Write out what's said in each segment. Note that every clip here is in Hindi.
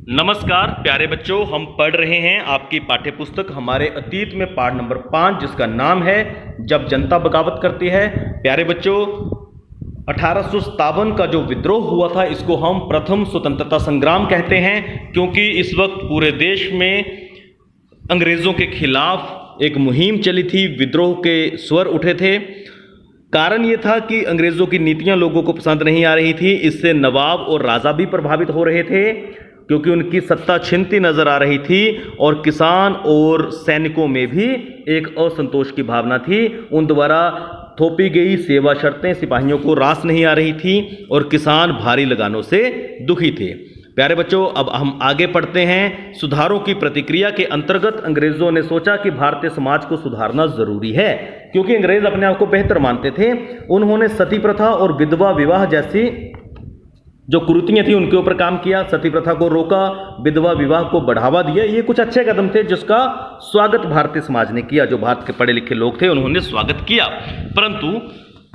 नमस्कार प्यारे बच्चों, हम पढ़ रहे हैं आपकी पाठ्य पुस्तक हमारे अतीत में पाठ नंबर 5 जिसका नाम है जब जनता बगावत करती है। प्यारे बच्चों, 1857 का जो विद्रोह हुआ था इसको हम प्रथम स्वतंत्रता संग्राम कहते हैं, क्योंकि इस वक्त पूरे देश में अंग्रेज़ों के खिलाफ एक मुहिम चली थी, विद्रोह के स्वर उठे थे। कारण ये था कि अंग्रेज़ों की नीतियां लोगों को पसंद नहीं आ रही थी। इससे नवाब और राजा भी प्रभावित हो रहे थे क्योंकि उनकी सत्ता छिनती नजर आ रही थी, और किसान और सैनिकों में भी एक असंतोष की भावना थी। उन द्वारा थोपी गई सेवा शर्तें सिपाहियों को रास नहीं आ रही थी और किसान भारी लगानों से दुखी थे। प्यारे बच्चों, अब हम आगे पढ़ते हैं। सुधारों की प्रतिक्रिया के अंतर्गत अंग्रेज़ों ने सोचा कि भारतीय समाज को सुधारना जरूरी है, क्योंकि अंग्रेज अपने आप को बेहतर मानते थे। उन्होंने सती प्रथा और विधवा विवाह जैसी जो कुरीतियां थी उनके ऊपर काम किया, सती प्रथा को रोका, विधवा विवाह को बढ़ावा दिया। ये कुछ अच्छे कदम थे जिसका स्वागत भारतीय समाज ने किया। जो भारत के पढ़े लिखे लोग थे उन्होंने स्वागत किया, परंतु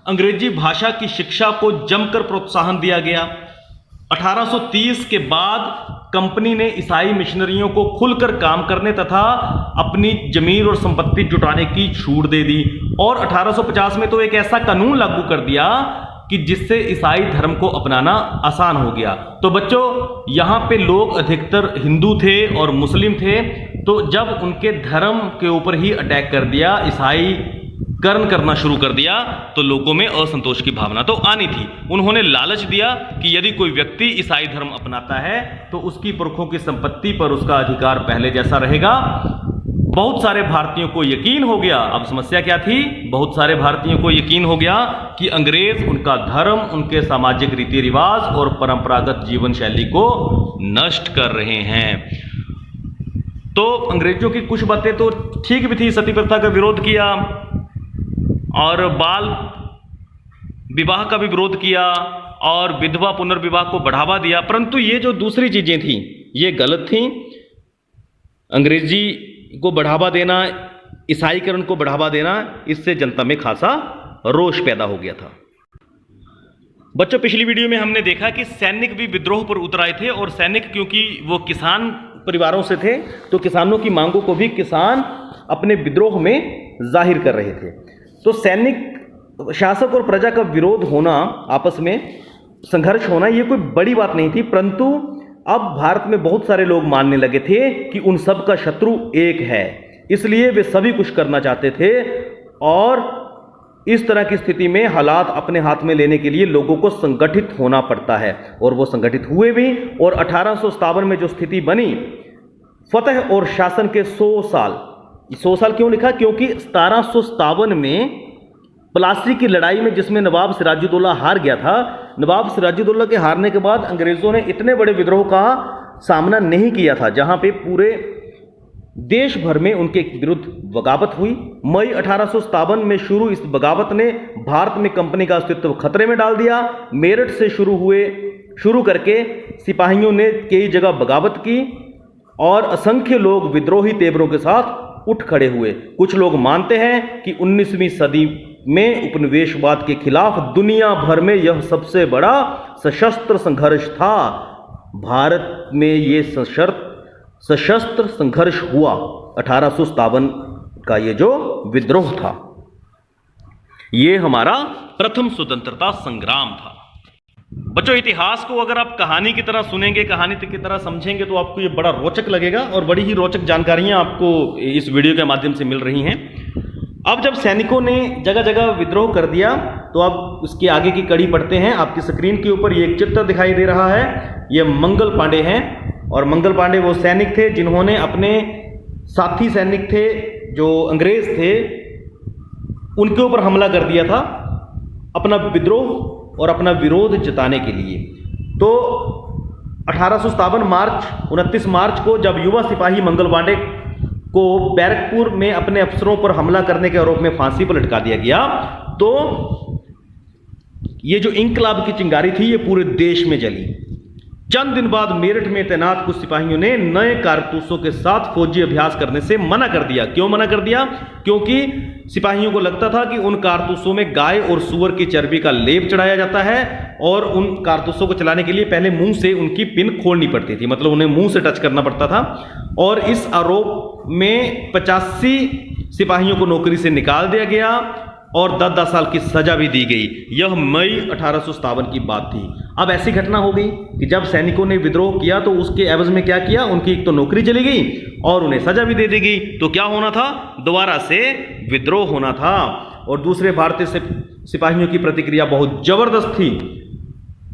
अंग्रेजी भाषा की शिक्षा को जमकर प्रोत्साहन दिया गया। 1830 के बाद कंपनी ने ईसाई मिशनरियों को खुलकर काम करने तथा अपनी जमीन और संपत्ति जुटाने की छूट दे दी, और 1850 में तो एक ऐसा कानून लागू कर दिया कि जिससे ईसाई धर्म को अपनाना आसान हो गया। तो बच्चों, यहाँ पे लोग अधिकतर हिंदू थे और मुस्लिम थे, तो जब उनके धर्म के ऊपर ही अटैक कर दिया, ईसाई करण करना शुरू कर दिया, तो लोगों में असंतोष की भावना तो आनी थी। उन्होंने लालच दिया कि यदि कोई व्यक्ति ईसाई धर्म अपनाता है तो उसकी पुरखों की संपत्ति पर उसका अधिकार पहले जैसा रहेगा। बहुत सारे भारतीयों को यकीन हो गया। अब समस्या क्या थी? बहुत सारे भारतीयों को यकीन हो गया कि अंग्रेज उनका धर्म, उनके सामाजिक रीति रिवाज और परंपरागत जीवन शैली को नष्ट कर रहे हैं। तो अंग्रेजों की कुछ बातें तो ठीक भी थी, सती प्रथा का विरोध किया और बाल विवाह का भी विरोध किया और विधवा पुनर्विवाह को बढ़ावा दिया, परंतु ये जो दूसरी चीजें थी ये गलत थी। अंग्रेजी को बढ़ावा देना, ईसाईकरण को बढ़ावा देना, इससे जनता में खासा रोष पैदा हो गया था। बच्चों, पिछली वीडियो में हमने देखा कि सैनिक भी विद्रोह पर उतर आए थे, और सैनिक क्योंकि वो किसान परिवारों से थे तो किसानों की मांगों को भी किसान अपने विद्रोह में जाहिर कर रहे थे। तो सैनिक, शासक और प्रजा का विरोध होना, आपस में संघर्ष होना, ये कोई बड़ी बात नहीं थी, परंतु अब भारत में बहुत सारे लोग मानने लगे थे कि उन सब का शत्रु एक है, इसलिए वे सभी कुछ करना चाहते थे। और इस तरह की स्थिति में हालात अपने हाथ में लेने के लिए लोगों को संगठित होना पड़ता है, और वो संगठित हुए भी। और 1857 में जो स्थिति बनी, फतह और शासन के 100 साल क्यों लिखा? क्योंकि 1757 में प्लासी की लड़ाई में जिसमें नवाब सिराजुद्दौला हार गया था, नवाब सिराजुद्दौला के हारने के बाद अंग्रेजों ने इतने बड़े विद्रोह का सामना नहीं किया था, जहां पे पूरे देश भर में उनके विरुद्ध बगावत हुई। मई 1857 में शुरू इस बगावत ने भारत में कंपनी का अस्तित्व खतरे में डाल दिया। मेरठ से शुरू करके सिपाहियों ने कई जगह बगावत की और असंख्य लोग विद्रोही तेवरों के साथ उठ खड़े हुए। कुछ लोग मानते हैं कि 19वीं सदी में उपनिवेशवाद के खिलाफ दुनिया भर में यह सबसे बड़ा सशस्त्र संघर्ष था। भारत में यह सशस्त्र संघर्ष हुआ 1857 का ये जो विद्रोह था, ये हमारा प्रथम स्वतंत्रता संग्राम था। बच्चों, इतिहास को अगर आप कहानी की तरह सुनेंगे, कहानी की तरह समझेंगे तो आपको ये बड़ा रोचक लगेगा, और बड़ी ही रोचक जानकारियां आपको इस वीडियो के माध्यम से मिल रही हैं। अब जब सैनिकों ने जगह जगह विद्रोह कर दिया तो अब उसके आगे की कड़ी पढ़ते हैं। आपकी स्क्रीन के ऊपर ये एक चित्र दिखाई दे रहा है, ये मंगल पांडे हैं, और मंगल पांडे वो सैनिक थे जिन्होंने अपने साथी सैनिक थे जो अंग्रेज थे उनके ऊपर हमला कर दिया था अपना विद्रोह और अपना विरोध जताने के लिए। तो 1857 29 मार्च को जब युवा सिपाही मंगल पांडे को बैरकपुर में अपने अफसरों पर हमला करने के आरोप में फांसी पर लटका दिया गया, तो ये जो इंकलाब की चिंगारी थी ये पूरे देश में जली। चंद दिन बाद मेरठ में तैनात कुछ सिपाहियों ने नए कारतूसों के साथ फौजी अभ्यास करने से मना कर दिया। क्यों मना कर दिया? क्योंकि सिपाहियों को लगता था कि उन कारतूसों में गाय और सूअर की चर्बी का लेप चढ़ाया जाता है और उन कारतूसों को चलाने के लिए पहले मुंह से उनकी पिन खोलनी पड़ती थी, मतलब उन्हें मुंह से टच करना पड़ता था। और इस आरोप में 85 सिपाहियों को नौकरी से निकाल दिया गया और 10-10 साल की सजा भी दी गई। यह मई 1857 की बात थी। अब ऐसी घटना हो गई कि जब सैनिकों ने विद्रोह किया तो उसके एवज में क्या किया, उनकी एक तो नौकरी चली गई और उन्हें सजा भी दे दी गई। तो क्या होना था? दोबारा से विद्रोह होना था। और दूसरे भारतीय सिपाहियों की प्रतिक्रिया बहुत जबरदस्त थी।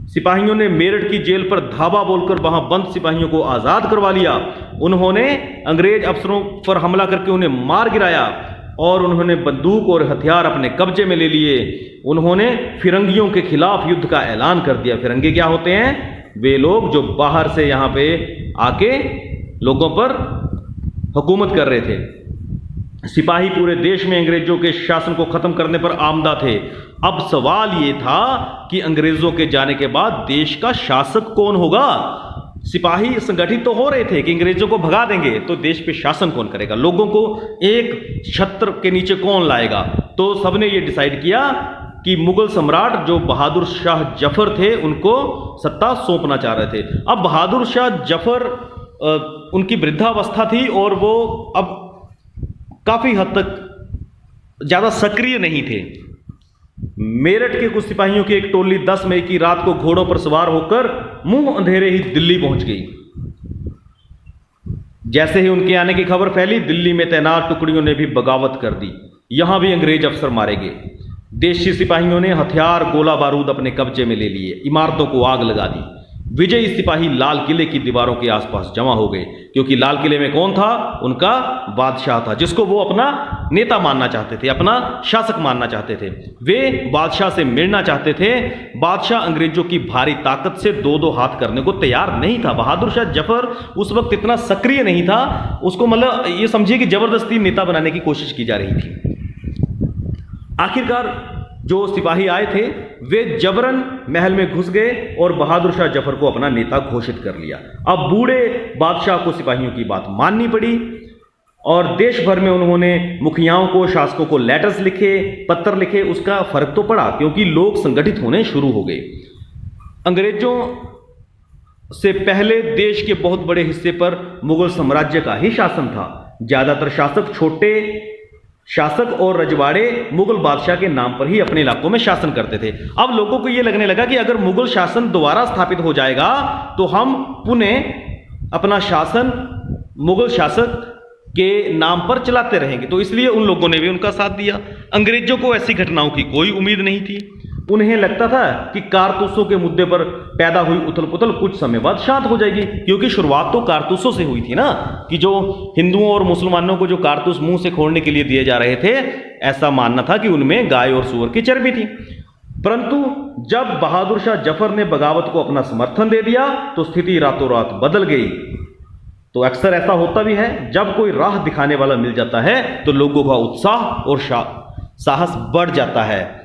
सिपाहियों ने मेरठ की जेल पर धावा बोलकर वहां बंद सिपाहियों को आजाद करवा लिया। उन्होंने अंग्रेज अफसरों पर हमला करके उन्हें मार गिराया और उन्होंने बंदूक और हथियार अपने कब्जे में ले लिए। उन्होंने फिरंगियों के खिलाफ युद्ध का ऐलान कर दिया। फिरंगी क्या होते हैं? वे लोग जो बाहर से यहां पे आके लोगों पर हुकूमत कर रहे थे। सिपाही पूरे देश में अंग्रेजों के शासन को खत्म करने पर आमदा थे। अब सवाल यह था कि अंग्रेजों के जाने के बाद देश का शासक कौन होगा? सिपाही संगठित तो हो रहे थे कि अंग्रेजों को भगा देंगे, तो देश पे शासन कौन करेगा? लोगों को एक छत्र के नीचे कौन लाएगा? तो सबने ये डिसाइड किया कि मुगल सम्राट जो बहादुर शाह जफर थे उनको सत्ता सौंपना चाह रहे थे। अब बहादुर शाह जफर उनकी वृद्धावस्था थी और वो अब काफी हद तक ज्यादा सक्रिय नहीं थे। मेरठ के कुछ सिपाहियों की एक टोली 10 मई की रात को घोड़ों पर सवार होकर मुंह अंधेरे ही दिल्ली पहुंच गई। जैसे ही उनके आने की खबर फैली, दिल्ली में तैनात टुकड़ियों ने भी बगावत कर दी। यहां भी अंग्रेज अफसर मारे गए। देशी सिपाहियों ने हथियार, गोला बारूद अपने कब्जे में ले लिए, इमारतों को आग लगा दी। विजयी सिपाही लाल किले की दीवारों के आसपास जमा हो गए, क्योंकि लाल किले में कौन था? उनका बादशाह था, जिसको वो अपना नेता मानना चाहते थे, अपना शासक मानना चाहते थे। वे बादशाह से मिलना चाहते थे। बादशाह अंग्रेजों की भारी ताकत से दो हाथ करने को तैयार नहीं था। बहादुर शाह जफर उस वक्त इतना सक्रिय नहीं था, उसको मतलब ये समझिए कि जबरदस्ती नेता बनाने की कोशिश की जा रही थी। आखिरकार जो सिपाही आए थे वे जबरन महल में घुस गए और बहादुर शाह जफर को अपना नेता घोषित कर लिया। अब बूढ़े बादशाह को सिपाहियों की बात माननी पड़ी और देश भर में उन्होंने मुखियाओं को, शासकों को लेटर्स लिखे, पत्र लिखे। उसका फर्क तो पड़ा क्योंकि लोग संगठित होने शुरू हो गए। अंग्रेजों से पहले देश के बहुत बड़े हिस्से पर मुगल साम्राज्य का ही शासन था। ज्यादातर छोटे शासक और रजवाड़े मुगल बादशाह के नाम पर ही अपने इलाकों में शासन करते थे। अब लोगों को यह लगने लगा कि अगर मुगल शासन दोबारा स्थापित हो जाएगा तो हम पुनः अपना शासन मुगल शासक के नाम पर चलाते रहेंगे। तो इसलिए उन लोगों ने भी उनका साथ दिया। अंग्रेजों को ऐसी घटनाओं की कोई उम्मीद नहीं थी। उन्हें लगता था कि कारतूसों के मुद्दे पर पैदा हुई उथल पुथल कुछ समय बाद शांत हो जाएगी, क्योंकि शुरुआत तो कारतूसों से हुई थी ना, कि जो हिंदुओं और मुसलमानों को जो कारतूस मुंह से खोलने के लिए दिए जा रहे थे, ऐसा मानना था कि उनमें गाय और सूअर की चर्बी थी। परंतु जब बहादुर शाह जफर ने बगावत को अपना समर्थन दे दिया तो स्थिति रातों रात बदल गई। तो अक्सर ऐसा होता भी है, जब कोई राह दिखाने वाला मिल जाता है तो लोगों का उत्साह और साहस बढ़ जाता है।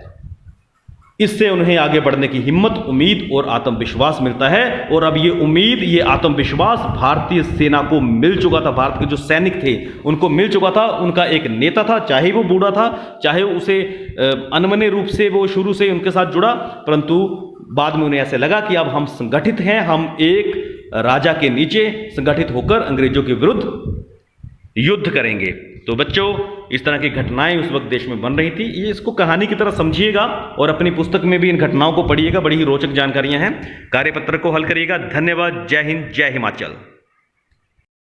इससे उन्हें आगे बढ़ने की हिम्मत, उम्मीद और आत्मविश्वास मिलता है। और अब ये उम्मीद, ये आत्मविश्वास भारतीय सेना को मिल चुका था। भारत के जो सैनिक थे उनको मिल चुका था। उनका एक नेता था, चाहे वो बूढ़ा था, चाहे उसे अनमने रूप से वो शुरू से उनके साथ जुड़ा, परंतु बाद में उन्हें ऐसे लगा कि अब हम संगठित हैं, हम एक राजा के नीचे संगठित होकर अंग्रेजों के विरुद्ध युद्ध करेंगे। तो बच्चों, इस तरह की घटनाएं उस वक्त देश में बन रही थी। ये इसको कहानी की तरह समझिएगा और अपनी पुस्तक में भी इन घटनाओं को पढ़िएगा। बड़ी ही रोचक जानकारियां हैं। कार्यपत्र को हल करिएगा। धन्यवाद। जय हिंद, जय हिमाचल।